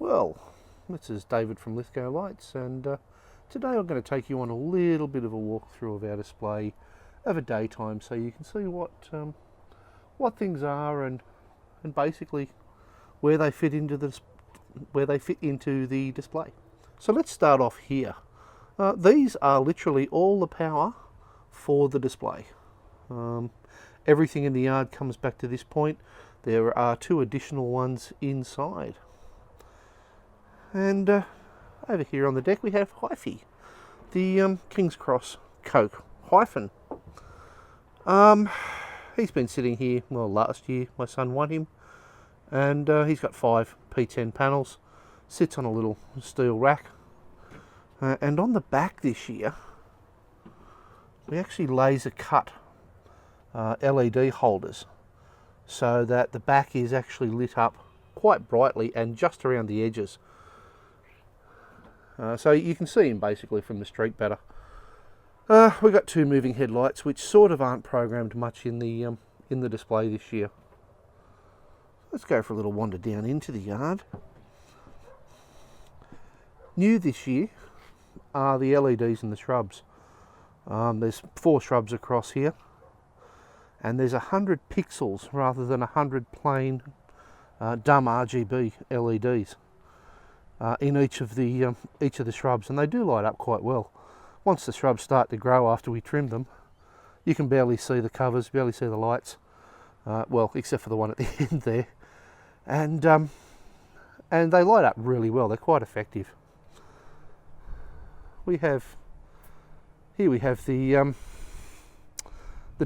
Well, this is David from LithgowLights, and today I'm going to take you on a little bit of a walkthrough of our display of a daytime, so you can see what things are and basically where they fit into the display. So let's start off here. These are literally all the power for the display. Everything in the yard comes back to this point. There are two additional ones inside. And over here on the deck we have Hyphy, the King's Cross Coke hyphen. He's been sitting here, well, last year my son won him, and he's got 5 P10 panels, sits on a little steel rack, and on the back this year we actually laser cut LED holders so that the back is actually lit up quite brightly and just around the edges. So you can see him basically from the street better. We've got 2 moving headlights which sort of aren't programmed much in the display this year. Let's go for a little wander down into the yard. New this year are the LEDs in the shrubs. There's 4 shrubs across here, and there's 100 pixels rather than 100 plain dumb RGB LEDs. In each of the shrubs, and they do light up quite well. Once the shrubs start to grow after we trim them, you can barely see the covers, barely see the lights, well, except for the one at the end there, and they light up really well. They're quite effective. We have the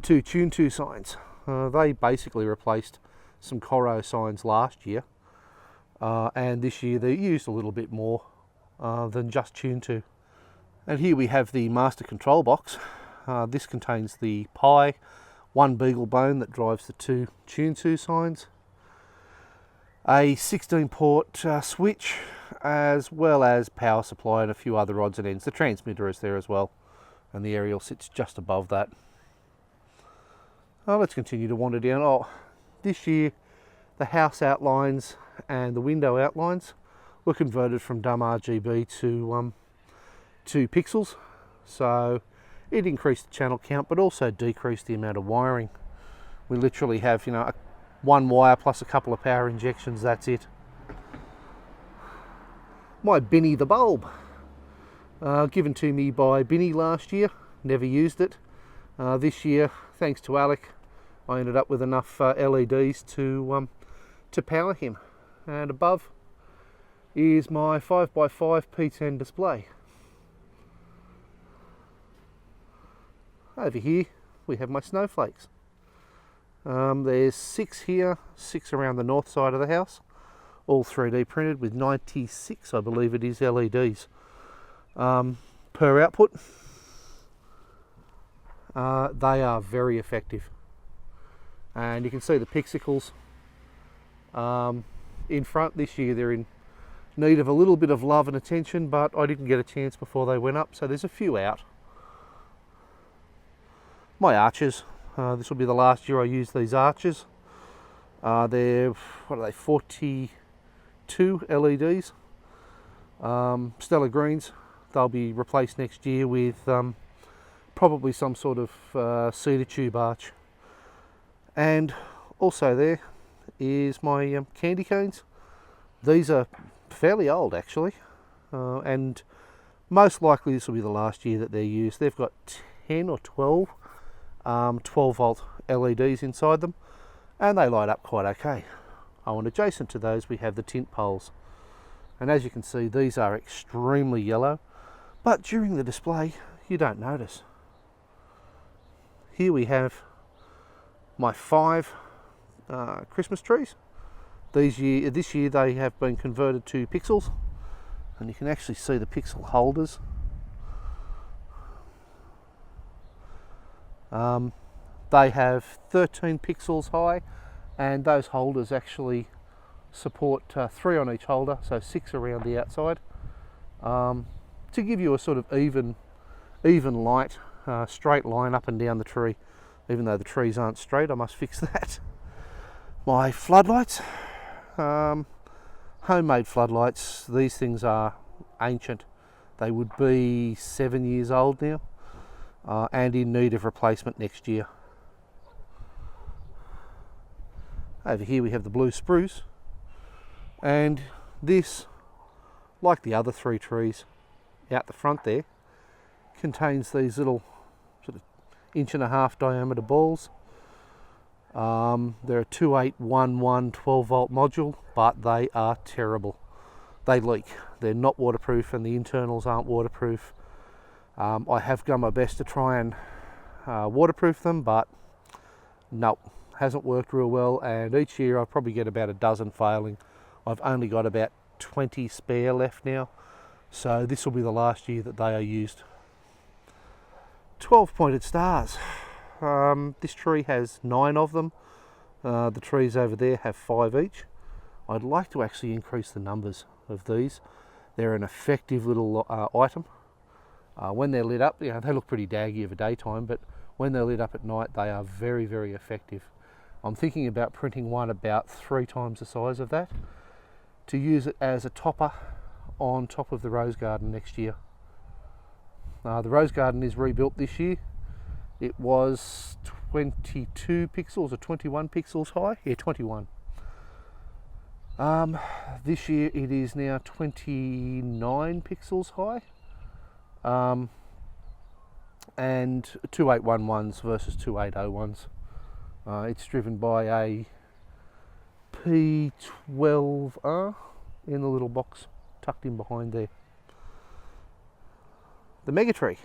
2 Tune 2 signs. They basically replaced some Coro signs last year. And this year they used a little bit more than just Tune 2. And here we have the master control box. This contains the Pi, 1 beagle bone that drives the 2 Tune 2 signs, a 16 port switch, as well as power supply and a few other odds and ends. The transmitter is there as well, and the aerial sits just above that. Let's continue to wander down. This year the house outlines and the window outlines were converted from dumb RGB to pixels, so it increased the channel count but also decreased the amount of wiring. We literally have, one wire plus a couple of power injections, that's it. My Binny the bulb, given to me by Binny last year, never used it. This year, thanks to Alec, I ended up with enough LEDs to power him. And above is my 5x5 P10 display. Over here we have my snowflakes. There's 6 here, 6 around the north side of the house, all 3D printed with 96, I believe it is, LEDs per output. They are very effective, and you can see the pixicles in front. This year they're in need of a little bit of love and attention, but I didn't get a chance before they went up, so there's a few out. My arches, this will be the last year I use these arches. They're, what are they, 42 LEDs, Stellar Greens. They'll be replaced next year with probably some sort of cedar tube arch. And also there is my candy canes. These are fairly old actually, and most likely this will be the last year that they're used. They've got 10 or 12 12 volt LEDs inside them, and they light up quite okay. And adjacent to those we have the tint poles, and as you can see these are extremely yellow, but during the display you don't notice. Here we have my 5 Christmas trees. This year they have been converted to pixels, and you can actually see the pixel holders. They have 13 pixels high, and those holders actually support 3 on each holder, so 6 around the outside, to give you a sort of even light, straight line up and down the tree. Even though the trees aren't straight, I must fix that. My floodlights, Homemade floodlights. These things are ancient. They would be 7 years old now, and in need of replacement next year. Over here we have the blue spruce, and this, like the other 3 trees out the front there, contains these little sort of 1.5-inch diameter balls. They're a 2811 12-volt module, but they are terrible. They leak. They're not waterproof, and the internals aren't waterproof. I have done my best to try and waterproof them, but no, hasn't worked real well, and each year I probably get about a dozen failing. I've only got about 20 spare left now, so this will be the last year that they are used. 12 pointed stars. This tree has 9 of them. The trees over there have 5 each. I'd like to actually increase the numbers of these. They're an effective little item. When they're lit up, you know, they look pretty daggy over daytime, but when they're lit up at night, they are very, very effective. I'm thinking about printing one about 3 times the size of that to use it as a topper on top of the rose garden next year. The rose garden is rebuilt this year. It was 22 pixels or 21 pixels high. Yeah, 21. This year it is now 29 pixels high. And 2811s versus 2801s. It's driven by a P12R in the little box tucked in behind there. The mega tree.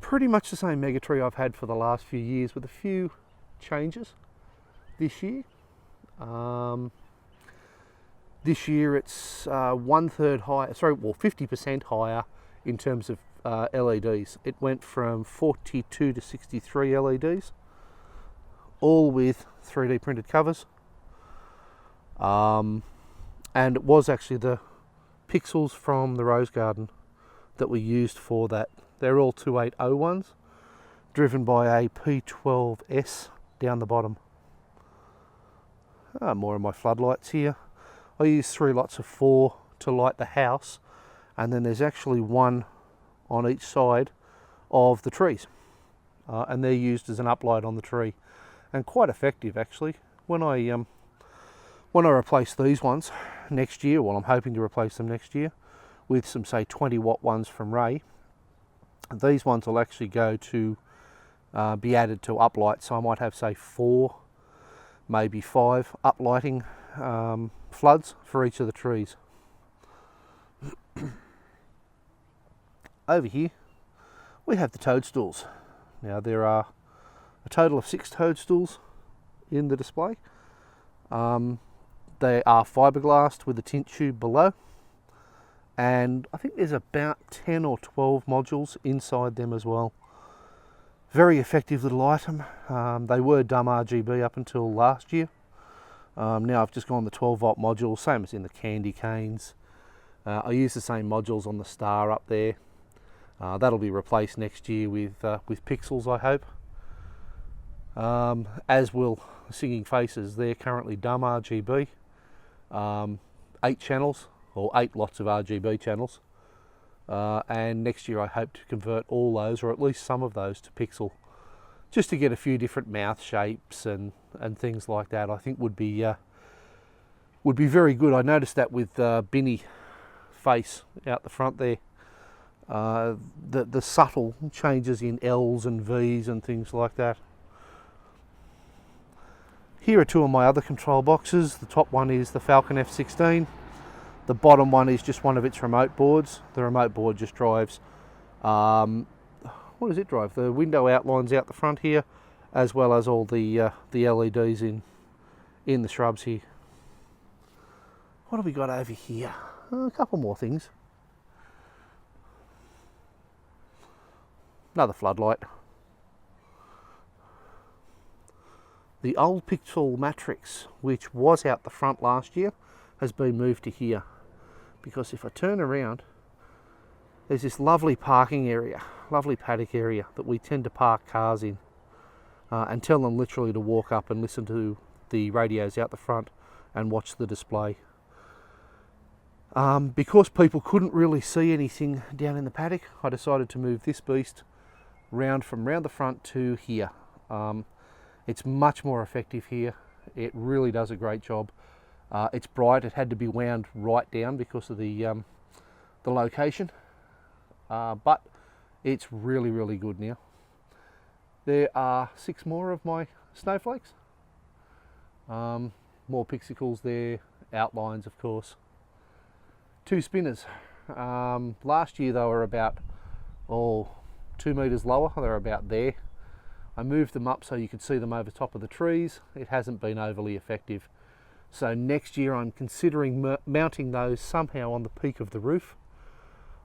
Pretty much the same mega tree I've had for the last few years, with a few changes this year. This year it's 1/3 higher, 50% higher in terms of LEDs. It went from 42 to 63 LEDs, all with 3D printed covers. And it was actually the pixels from the rose garden that we used for that. They're all 2801s, driven by a P12S down the bottom. More of my floodlights here. I use 3 lots of 4 to light the house, and then there's actually one on each side of the trees, and they're used as an uplight on the tree, and quite effective actually. When I replace these ones next year, well, I'm hoping to replace them next year with some, say, 20-watt ones from Ray. These ones will actually go to be added to uplight, so I might have, say, 4, maybe 5 uplighting floods for each of the trees. Over here we have the toadstools. Now there are a total of 6 toadstools in the display. They are fiberglassed with a tint tube below, and I think there's about 10 or 12 modules inside them as well. Very effective little item. They were dumb RGB up until last year. Now I've just gone the 12-volt module, same as in the candy canes. I use the same modules on the star up there. That'll be replaced next year with pixels, I hope. As will Singing Faces. They're currently dumb RGB. 8 channels, or 8 lots of RGB channels. And next year I hope to convert all those, or at least some of those, to pixel, just to get a few different mouth shapes and things like that. I think would be very good. I noticed that with Binny face out the front there. The subtle changes in L's and V's and things like that. Here are 2 of my other control boxes. The top one is the Falcon F16. The bottom one is just one of its remote boards. The remote board just drives, what does it drive? The window outlines out the front here, as well as all the LEDs in the shrubs here. What have we got over here? A couple more things. Another floodlight. The old pixel matrix, which was out the front last year, has been moved to here, because if I turn around, there's this lovely parking area, lovely paddock area that we tend to park cars in, and tell them literally to walk up and listen to the radios out the front and watch the display. Because people couldn't really see anything down in the paddock, I decided to move this beast from round the front to here. It's much more effective here. It really does a great job. It's bright. It had to be wound right down because of the location, but it's really, really good now. There are 6 more of my snowflakes. More pixicles there, outlines of course. 2 spinners. Last year they were about 2 meters lower. They're about there. I moved them up so you could see them over top of the trees. It hasn't been overly effective. So next year I'm considering mounting those somehow on the peak of the roof.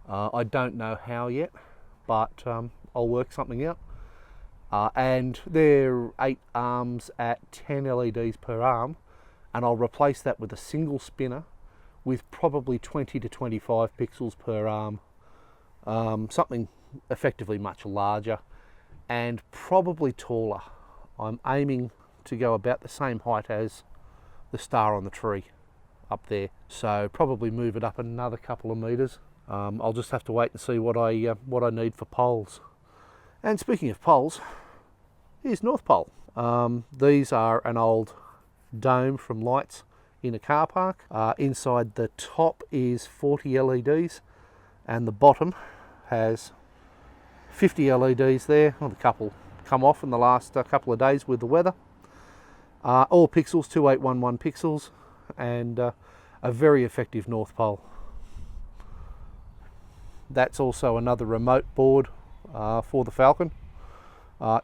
I don't know how yet, but I'll work something out. And they're 8 arms at 10 LEDs per arm, and I'll replace that with a single spinner with probably 20 to 25 pixels per arm. Something effectively much larger and probably taller. I'm aiming to go about the same height as the star on the tree up there, so probably move it up another couple of meters. I'll just have to wait and see what I need for poles. And speaking of poles, here's North Pole. These are an old dome from lights in a car park. Inside the top is 40 LEDs and the bottom has 50 LEDs there. Well, a couple come off in the last couple of days with the weather. All pixels, 2811 pixels, and a very effective North Pole. That's also another remote board for the Falcon.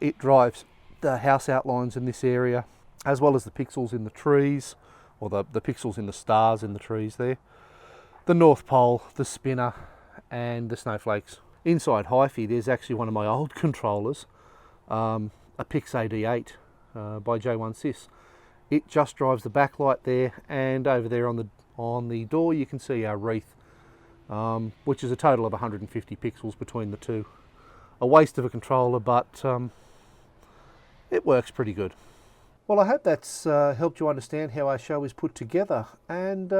It drives the house outlines in this area, as well as the pixels in the trees, or the pixels in the stars in the trees there. The North Pole, the spinner, and the snowflakes. Inside HiFi, there's actually one of my old controllers, a Pix AD8 by J1Sys. It just drives the backlight there, and over there on the door you can see our wreath, which is a total of 150 pixels between the two. A waste of a controller, but it works pretty good. Well, I hope that's helped you understand how our show is put together, and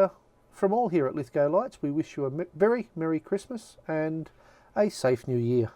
from all here at LithgowLights, we wish you a very Merry Christmas and a safe New Year.